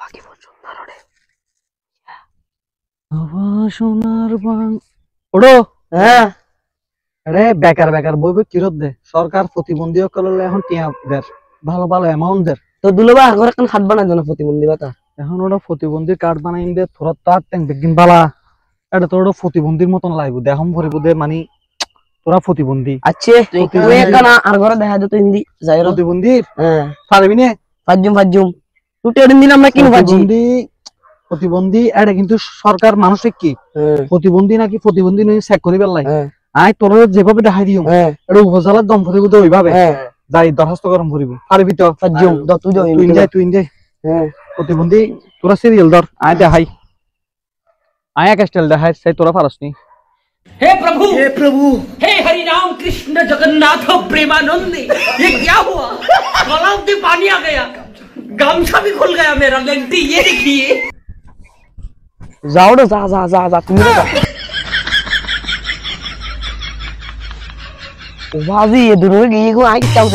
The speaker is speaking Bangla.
বাকি সুন্দর রে সোনার বাং ওড়ো হ্যাঁ আরে বেকার বেকার বইবে কিরত দে সরকার প্রতিবন্ধী করলে এখন টিয়া দের ভালো ভালো অ্যামাউন্ট দের তো দুলোবা আগর এখন হাত বানাই জন্য প্রতিবন্ধী ভাতা এখন ওটা প্রতিবন্ধী কার্ড বানাই দে তোরা তো আর ট্যাঙ্ক বেগিন বালা এটা তোর ওটা প্রতিবন্ধীর মতন লাগবে দেহম ভরিব দে মানে তোরা প্রতিবন্ধী আচ্ছা তুই একখানা আর ঘরে দেখা দে তো হিন্দি যাই প্রতিবন্ধী হ্যাঁ পারবি না ফাজুম তুই টেডিন দিন আমরা কিনো ভাজি প্রতিবন্ধী এটা কিন্তু সরকার মানুষের কি প্রতিবন্ধী নাকি প্রতিবন্ধী নই চেক করি পেলাই আই তোর যেভাবে দেখাই দিও এটা উপজেলার দম ভরিব দে ওইভাবে যাই দরখাস্ত গরম ভরিব পারবি তো ফাজুম তুই যাই প্রতিবন্ধী তোরা সিরিয়াল ধর আয় দেখাই আয় এক স্টাইল দেখাই সেই তোরা পারস নি हे प्रभु हे हरि राम कृष्ण जगन्नाथ प्रेमानंद ये क्या हुआ गलाव में पानी आ गया गामछा भी खुल गया मेरा लेंटी ये देखिए যাও রে যা তুমি যা ও ভাবি এ দুনো গিয়ে গো আই চাও